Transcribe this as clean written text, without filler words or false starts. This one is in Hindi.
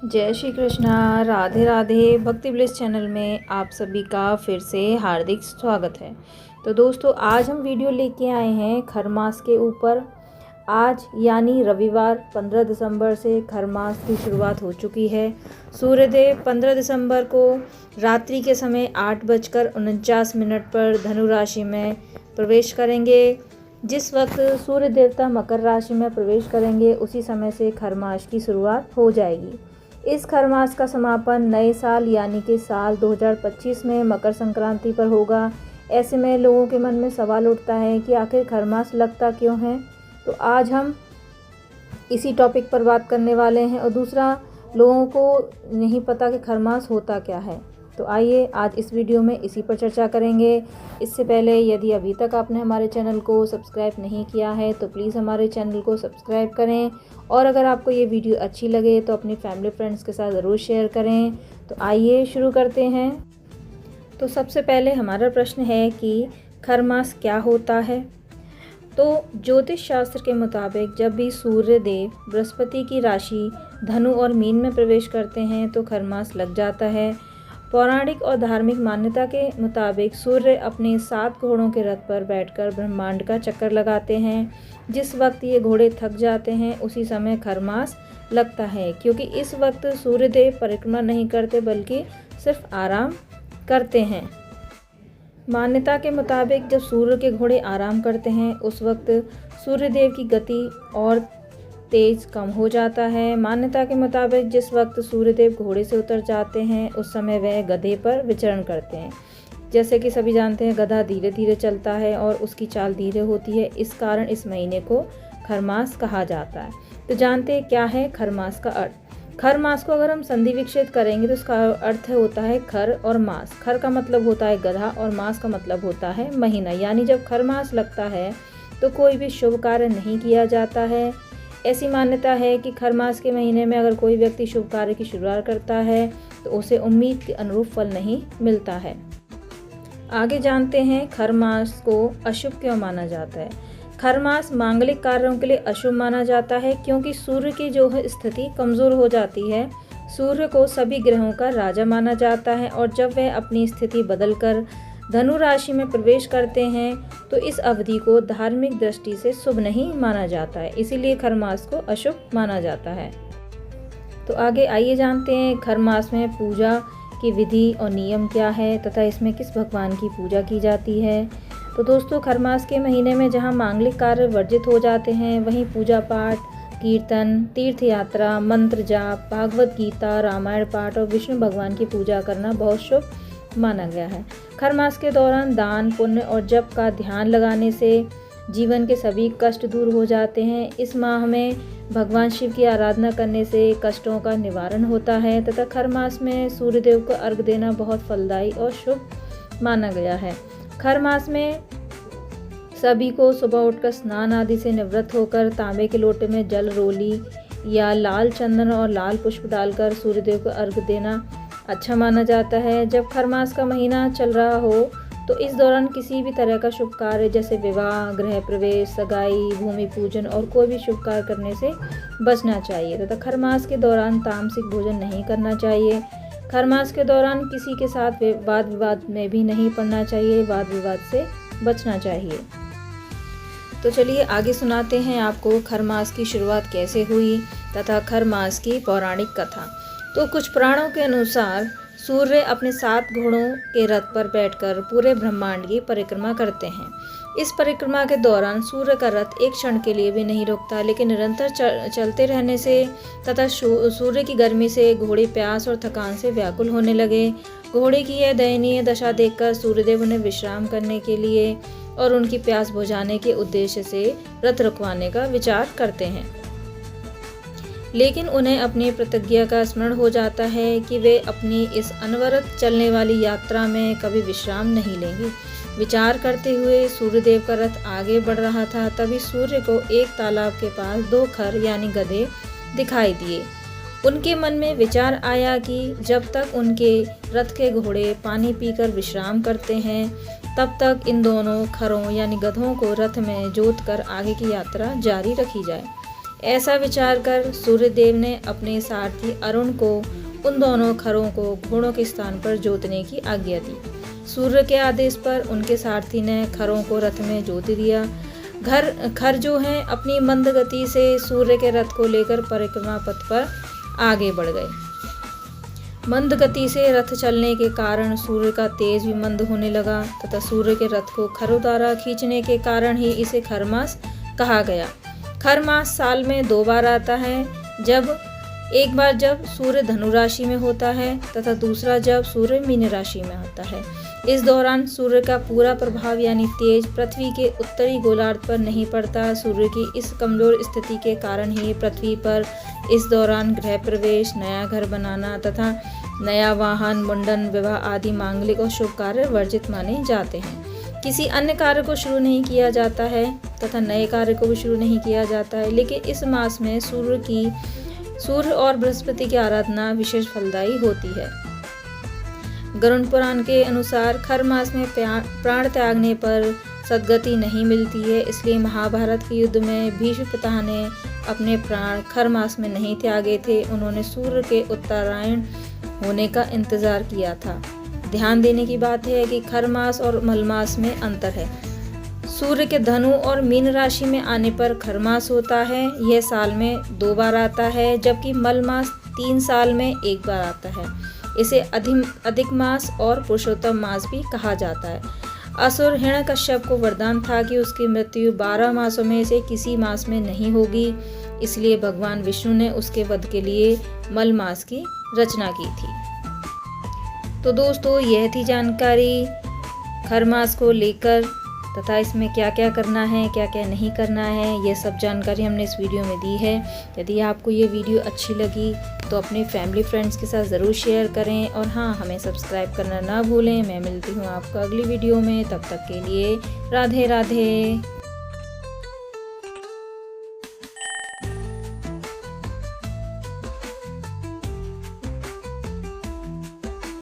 जय श्री कृष्णा, राधे राधे। भक्ति ब्लिस चैनल में आप सभी का फिर से हार्दिक स्वागत है। तो दोस्तों, आज हम वीडियो लेके आए हैं खर मास के ऊपर। आज यानी रविवार 15 दिसंबर से खर मास की शुरुआत हो चुकी है। सूर्यदेव 15 दिसंबर को रात्रि के समय 8:49 पर धनु राशि में प्रवेश करेंगे। जिस वक्त सूर्य देवता मकर राशि में प्रवेश करेंगे उसी समय से खर मास की शुरुआत हो जाएगी। इस खर मास का समापन नए साल यानी कि साल 2025 में मकर संक्रांति पर होगा। ऐसे में लोगों के मन में सवाल उठता है कि आखिर खर मास लगता क्यों है। तो आज हम इसी टॉपिक पर बात करने वाले हैं। और दूसरा, लोगों को नहीं पता कि खर मास होता क्या है। तो आइए आज इस वीडियो में इसी पर चर्चा करेंगे। इससे पहले यदि अभी तक आपने हमारे चैनल को सब्सक्राइब नहीं किया है तो प्लीज़ हमारे चैनल को सब्सक्राइब करें। और अगर आपको ये वीडियो अच्छी लगे तो अपनी फैमिली फ्रेंड्स के साथ ज़रूर शेयर करें। तो आइए शुरू करते हैं। तो सबसे पहले हमारा प्रश्न है कि खर मास क्या होता है। तो ज्योतिष शास्त्र के मुताबिक जब भी सूर्य देव बृहस्पति की राशि धनु और मीन में प्रवेश करते हैं तो खर मास लग जाता है। पौराणिक और धार्मिक मान्यता के मुताबिक सूर्य अपने 7 घोड़ों के रथ पर बैठकर ब्रह्मांड का चक्कर लगाते हैं। जिस वक्त ये घोड़े थक जाते हैं उसी समय खर मास लगता है, क्योंकि इस वक्त सूर्यदेव परिक्रमा नहीं करते बल्कि सिर्फ आराम करते हैं। मान्यता के मुताबिक जब सूर्य के घोड़े आराम करते हैं उस वक्त सूर्यदेव की गति और तेज कम हो जाता है। मान्यता के मुताबिक जिस वक्त सूर्यदेव घोड़े से उतर जाते हैं उस समय वह गधे पर विचरण करते हैं। जैसे कि सभी जानते हैं, गधा धीरे धीरे चलता है और उसकी चाल धीरे होती है। इस कारण इस महीने को खर मास कहा जाता है। तो जानते हैं क्या है खर मास का अर्थ। खर मास को अगर हम संधि विच्छेद करेंगे तो इसका अर्थ होता है खर और मास। खर का मतलब होता है गधा और मास का मतलब होता है महीना। यानी जब खर मास लगता है तो कोई भी शुभ कार्य नहीं किया जाता है। ऐसी मान्यता है कि खर मास के महीने में अगर कोई व्यक्ति शुभ कार्य की शुरुआत करता है तो उसे उम्मीद के अनुरूप फल नहीं मिलता है। आगे जानते हैं खर मास को अशुभ क्यों माना जाता है। खर मास मांगलिक कार्यों के लिए अशुभ माना जाता है क्योंकि सूर्य की जो है स्थिति कमज़ोर हो जाती है। सूर्य को सभी ग्रहों का राजा माना जाता है और जब वह अपनी स्थिति बदलकर धनु राशि में प्रवेश करते हैं तो इस अवधि को धार्मिक दृष्टि से शुभ नहीं माना जाता है। इसीलिए खर मास को अशुभ माना जाता है। तो आगे आइए जानते हैं खर मास में पूजा की विधि और नियम क्या है तथा इसमें किस भगवान की पूजा की जाती है। तो दोस्तों, खर मास के महीने में जहां मांगलिक कार्य वर्जित हो जाते हैं वहीं पूजा पाठ, कीर्तन, तीर्थ यात्रा, मंत्र जाप, भागवत गीता, रामायण पाठ और विष्णु भगवान की पूजा करना बहुत शुभ माना गया है। खर मास के दौरान दान, पुण्य और जप का ध्यान लगाने से जीवन के सभी कष्ट दूर हो जाते हैं। इस माह में भगवान शिव की आराधना करने से कष्टों का निवारण होता है तथा खर मास में सूर्यदेव को अर्घ देना बहुत फलदायी और शुभ माना गया है। खर मास में सभी को सुबह उठकर स्नान आदि से निवृत्त होकर तांबे के लोटे में जल, रोली या लाल चंदन और लाल पुष्प डालकर सूर्यदेव को अर्घ देना अच्छा माना जाता है। जब खर मास का महीना चल रहा हो तो इस दौरान किसी भी तरह का शुभ कार्य जैसे विवाह, गृह प्रवेश, सगाई, भूमि पूजन और कोई भी शुभ कार्य करने से बचना चाहिए तथा खर मास के दौरान तामसिक भोजन नहीं करना चाहिए। खर मास के दौरान किसी के साथ वाद विवाद में भी नहीं पड़ना चाहिए। वाद विवाद से बचना चाहिए। तो चलिए आगे सुनाते हैं आपको खर मास की शुरुआत कैसे हुई तथा खर मास की पौराणिक कथा। तो कुछ पुराणों के अनुसार सूर्य अपने 7 घोड़ों के रथ पर बैठकर पूरे ब्रह्मांड की परिक्रमा करते हैं। इस परिक्रमा के दौरान सूर्य का रथ एक क्षण के लिए भी नहीं रुकता, लेकिन निरंतर चलते रहने से तथा सूर्य की गर्मी से घोड़े प्यास और थकान से व्याकुल होने लगे। घोड़े की यह दयनीय दशा देखकर सूर्यदेव उन्हें विश्राम करने के लिए और उनकी प्यास बुझाने के उद्देश्य से रथ रुकवाने का विचार करते हैं। लेकिन उन्हें अपनी प्रतिज्ञा का स्मरण हो जाता है कि वे अपनी इस अनवरत चलने वाली यात्रा में कभी विश्राम नहीं लेंगे। विचार करते हुए सूर्यदेव का रथ आगे बढ़ रहा था। तभी सूर्य को एक तालाब के पास 2 खर यानी गधे दिखाई दिए। उनके मन में विचार आया कि जब तक उनके रथ के घोड़े पानी पीकर विश्राम करते हैं तब तक इन दोनों खरों यानी गधों को रथ में जोत कर आगे की यात्रा जारी रखी जाए। ऐसा विचार कर सूर्यदेव ने अपने सारथी अरुण को उन दोनों खरों को घोड़ों के स्थान पर जोतने की आज्ञा दी। सूर्य के आदेश पर उनके सारथी ने खरों को रथ में जोत दिया। खर जो हैं अपनी मंद गति से सूर्य के रथ को लेकर परिक्रमा पथ पर आगे बढ़ गए। मंद गति से रथ चलने के कारण सूर्य का तेज भी मंद होने लगा तथा सूर्य के रथ को खरों द्वारा खींचने के कारण ही इसे खरमास कहा गया। खरमास साल में 2 बार आता है, एक बार जब सूर्य धनु राशि में होता है तथा दूसरा जब सूर्य मीन राशि में आता है। इस दौरान सूर्य का पूरा प्रभाव यानी तेज पृथ्वी के उत्तरी गोलार्ध पर नहीं पड़ता। सूर्य की इस कमजोर स्थिति के कारण ही पृथ्वी पर इस दौरान गृह प्रवेश, नया घर बनाना तथा नया वाहन, मुंडन, विवाह आदि मांगलिक और शुभ कार्य वर्जित माने जाते हैं। किसी अन्य कार्य को शुरू नहीं किया जाता है तथा नए कार्य को भी शुरू नहीं किया जाता है। लेकिन इस मास में सूर्य और बृहस्पति की आराधना विशेष फलदायी होती है। गरुड़ पुराण के अनुसार खर मास में प्राण त्यागने पर सद्गति नहीं मिलती है, इसलिए महाभारत के युद्ध में भीष्म पिता ने अपने प्राण खर मास में नहीं त्यागे थे। उन्होंने सूर्य के उत्तरायण होने का इंतजार किया था। ध्यान देने की बात है कि खर मास और मलमास में अंतर है। सूर्य के धनु और मीन राशि में आने पर खरमास होता है, यह साल में 2 बार आता है, जबकि मलमास 3 साल में 1 बार आता है। इसे अधिक मास और पुरुषोत्तम मास भी कहा जाता है। असुर हिरण्यकश्यप को वरदान था कि उसकी मृत्यु 12 मासों में से किसी मास में नहीं होगी, इसलिए भगवान विष्णु ने उसके वध के लिए मल मास की रचना की थी। तो दोस्तों, यह थी जानकारी खर मास को लेकर तथा इसमें क्या क्या करना है, क्या क्या नहीं करना है, यह सब जानकारी हमने इस वीडियो में दी है। यदि आपको ये वीडियो अच्छी लगी तो अपने फैमिली फ्रेंड्स के साथ ज़रूर शेयर करें और हाँ, हमें सब्सक्राइब करना ना भूलें। मैं मिलती हूँ आपको अगली वीडियो में, तब तक के लिए राधे राधे।